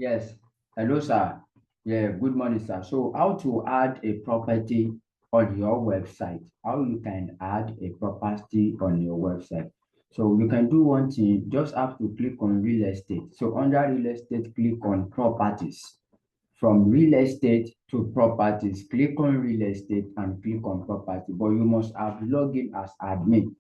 Yes. Hello, sir. Yeah, good morning, sir. So, how to add a property on your website? How you can add a property on your website? So, you can do one thing, just have to click on real estate. So, under real estate, click on properties. From real estate to properties, click on real estate and click on property. But you must have logged in as admin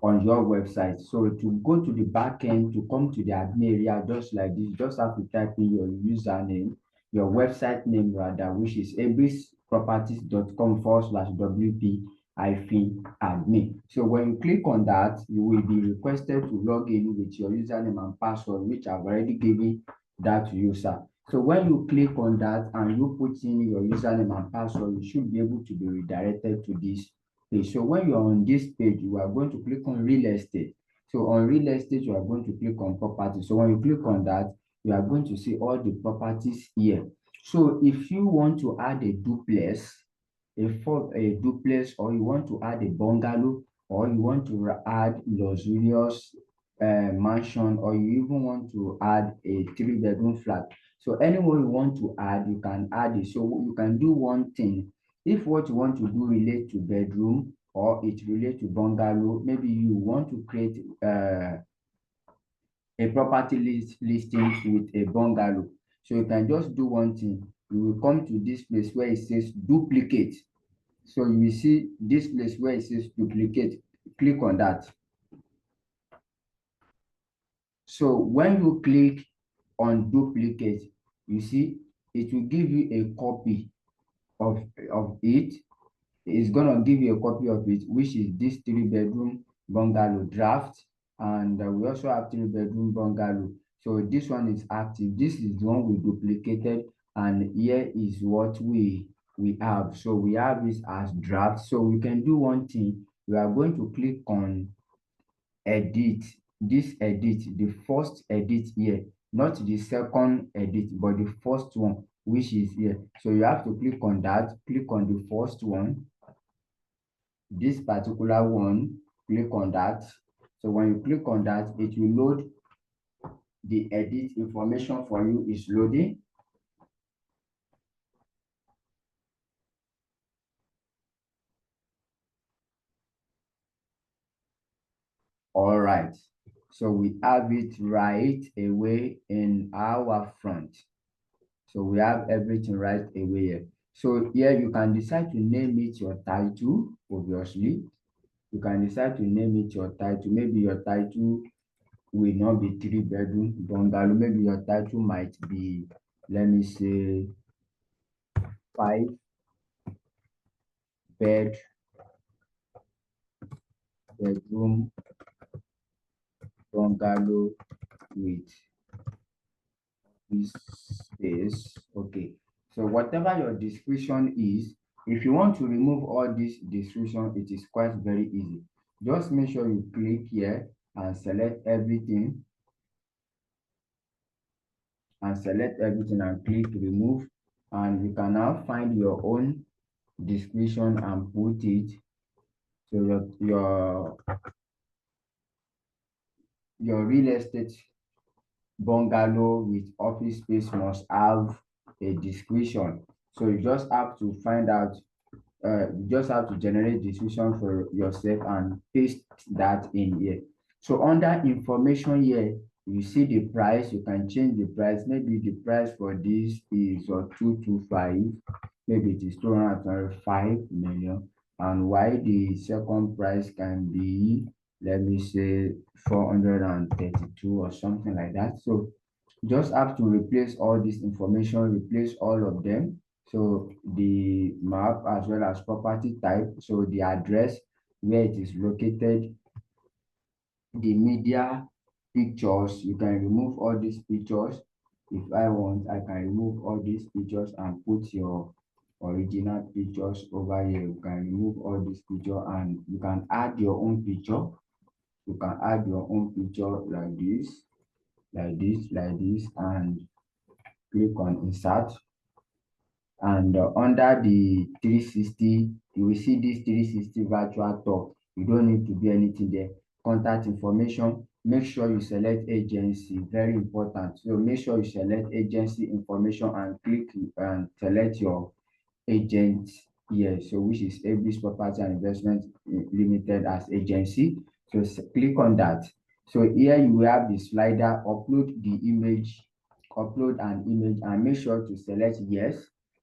on your website. So to go to the back end, to come to the admin area, just like this, just have to type in your username, your website name rather, which is abrisproperties.com/wp hyphen admin. So when you click on that, you will be requested to log in with your username and password, which I've already given that to you, sir. So when you click on that and you put in your username and password, you should be able to be redirected to this page. So when you're on this page, you are going to click on real estate. So on real estate, you are going to click on property. So when you click on that, you are going to see all the properties here. So if you want to add a duplex, a duplex, or you want to add a bungalow, or you want to add luxurious mansion, or you even want to add a three-bedroom flat. So anyone you want to add, you can add it. So you can do one thing. If what you want to do relate to bedroom or it relate to bungalow, maybe you want to create a property listing with a bungalow. So you can just do one thing. You will come to this place where it says duplicate. So you will see this place where it says duplicate. Click on that. So when you click on duplicate, you see it will give you a copy of it. It's gonna give you a copy of it, which is this three-bedroom bungalow draft, and we also have three-bedroom bungalow. So this one is active. This is the one we duplicated, and here is what we have. So we have this as draft. So we can do one thing. We are going to click on edit. This edit, the first edit here, not the second edit, but the first one, which is here. So you have to click on that. Click on the first one, this particular one, click on that. So when you click on that, it will load the edit information for you. Is loading. All right. So we have it right away in our front. So we have everything right away here. So here you can decide to name it your title, obviously. You can decide to name it your title. Maybe your title will not be three-bedroom bungalow. Maybe your title might be, let me say, 5 bedroom bungalow with this space. Okay. So whatever your description is, if you want to remove all this description, it is quite very easy. Just make sure you click here and select everything and click remove, and you can now find your own description and put it. So your real estate bungalow with office space must have a description. So you just have to find out, you just have to generate description for yourself and paste that in here. So under information here, you see the price. You can change the price. Maybe the price for this is 225. Maybe it is 225 million. And why the second price can be, let me say, 432 or something like that. So just have to replace all this information, replace all of them. So the map as well as property type, so the address where it is located, the media pictures, you can remove all these pictures. If I want, I can remove all these pictures and put your original pictures over here. You can remove all these pictures and you can add your own picture. You can add your own picture like this, and click on insert. And under the 360, you will see this 360 virtual tour. You don't need to do anything there. Contact information, make sure you select agency, very important. So make sure you select agency information and click and select your agent here. So which is Abis Property and Investment Limited as agency. So click on that. So here you will have the slider, upload the image, upload an image, and make sure to select yes.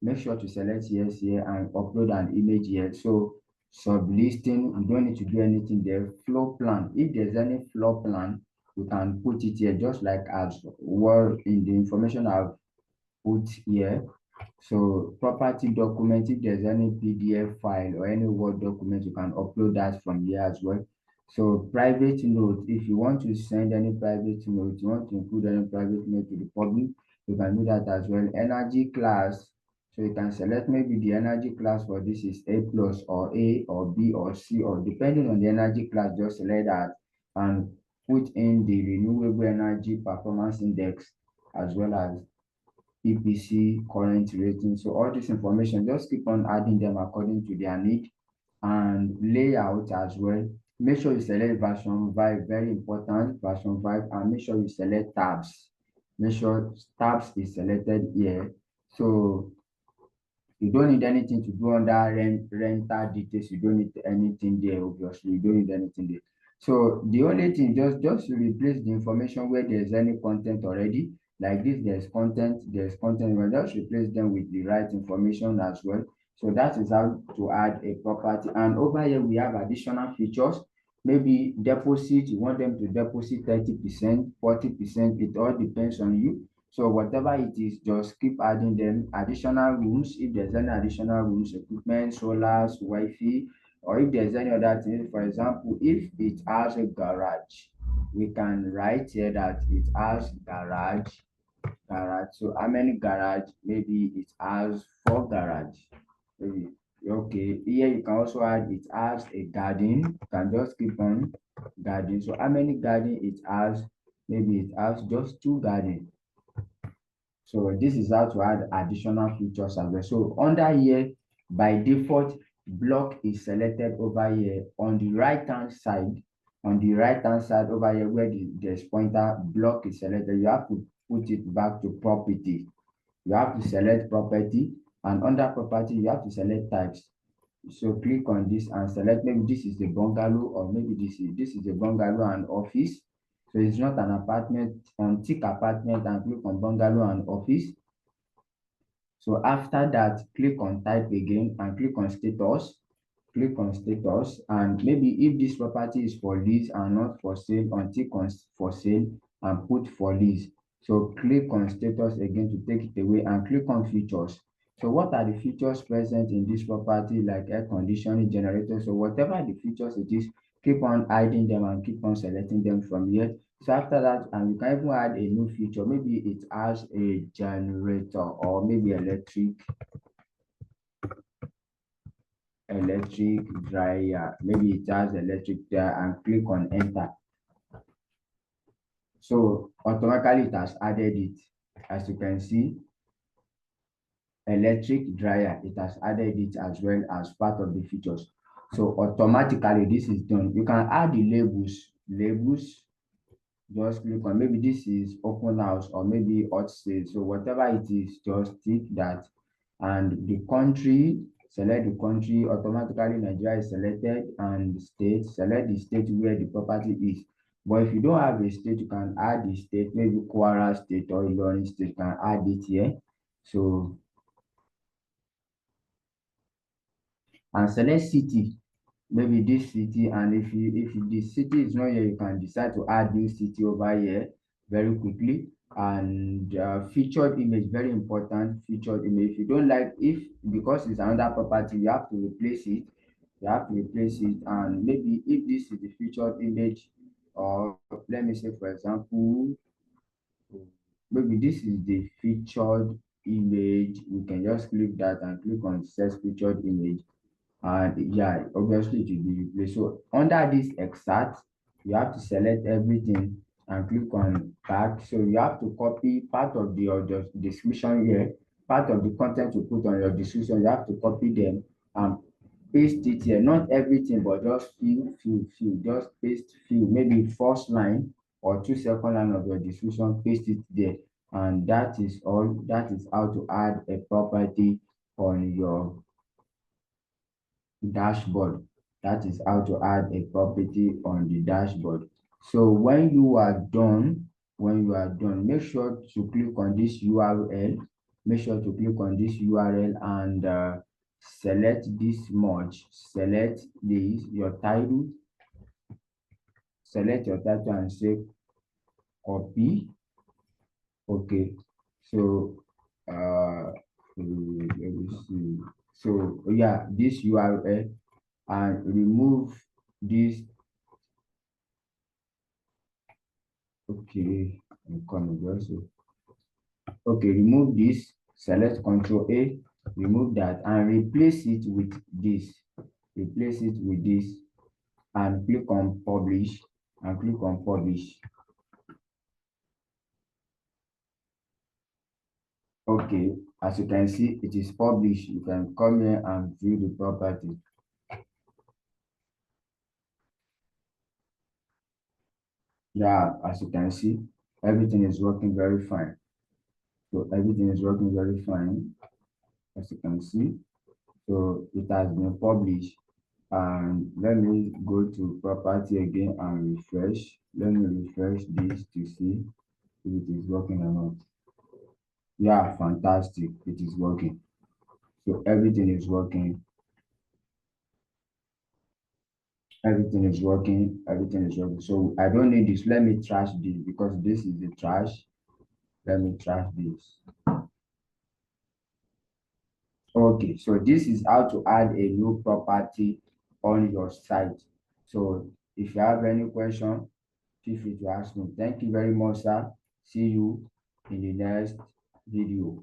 Make sure to select yes here and upload an image here. So sublisting, you don't need to do anything there. Floor plan, if there's any floor plan, you can put it here just like as well in the information I've put here. So property document, if there's any PDF file or any Word document, you can upload that from here as well. So private note, if you want to send any private note, you want to include any private note to the public, you can do that as well. Energy class, so you can select maybe the energy class for this is A plus or A or B or C, or depending on the energy class, just select that and put in the renewable energy performance index as well as EPC current rating. So all this information, just keep on adding them according to their need, and layout as well. Make sure you select version 5, very important, version 5, and make sure you select tabs. Make sure tabs is selected here. So you don't need anything to do under rental details. You don't need anything there, obviously. You don't need anything there. So the only thing, just to replace the information where there's any content already. Like this, there's content. Well, just replace them with the right information as well. So that is how to add a property. And over here, we have additional features. Maybe deposit, you want them to deposit 30%, 40%. It all depends on you. So whatever it is, just keep adding them. Additional rooms, if there's any additional rooms, equipment, solars, Wi-Fi, or if there's any other thing. For example, if it has a garage, we can write here that it has garage. So how many garage? Maybe it has 4 garage. Maybe okay. Here you can also add it has a garden. You can just keep on garden. So how many garden it has? Maybe it has just 2 garden. So this is how to add additional features as well. So under here, by default, block is selected over here on the right hand side. On the right hand side over here where there's pointer, block is selected. You have to put it back to property. You have to select property, and under property, you have to select types. So click on this and select, maybe this is the bungalow, or maybe this is a bungalow and office. So it's not an apartment. Tick apartment and click on bungalow and office. So after that, click on type again and click on status. Click on status, and maybe if this property is for lease and not for sale, tick on for sale and put for lease. So click on status again to take it away and click on features. So what are the features present in this property, like air conditioning, generator? So whatever the features it is, keep on hiding them and keep on selecting them from here. So after that, and you can even add a new feature. Maybe it has a generator or maybe electric dryer. Maybe it has electric dryer, and click on enter. So automatically it has added it. As you can see, electric dryer, it has added it as well as part of the features. So automatically this is done. You can add the labels. Just click on, maybe this is open house or maybe hot sale. So whatever it is, just tick that. And the country, select the country. Automatically Nigeria is selected, and the state, select the state where the property is. But if you don't have a state, you can add the state, maybe Kwara state or Ilorin state, you can add it here. So, and select city, maybe this city, and if the city is not here, you can decide to add this city over here very quickly. And featured image, very important. Featured image, if you don't like, if because it's another property, you have to replace it. And maybe if this is the featured image, or let me say for example, maybe this is the featured image, we can just click that and click on set featured image, and yeah, obviously it will be replaced. So under this extract, you have to select everything and click on back. So you have to copy part of the description here, part of the content you put on your description. You have to copy them and paste it here. Not everything, but just few. Just paste few. Maybe first line. or two second line of your description, paste it there. And that is all. That is how to add a property on your dashboard. That is how to add a property on the dashboard. So when you are done, make sure to click on this URL. Make sure to click on this URL and select this merge. Select this your title. Select your title and say copy. Okay. So let me see. So yeah, this URL, and remove this. Okay, I'm coming also. Okay, remove this, select Control A, remove that, and replace it with this. Replace it with this, and click on Publish, and click on Publish. Okay, as you can see, it is published. You can come here and view the property. Yeah, as you can see, everything is working very fine. So everything is working very fine, as you can see. So it has been published. And let me go to property again and refresh. Let me refresh this to see if it is working or not. Yeah, fantastic. It is working. So everything is working. Everything is working. Everything is working. So I don't need this. Let me trash this because this is the trash. Let me trash this. Okay, so this is how to add a new property on your site. So if you have any question, feel free to ask me. Thank you very much, sir. See you in the next video.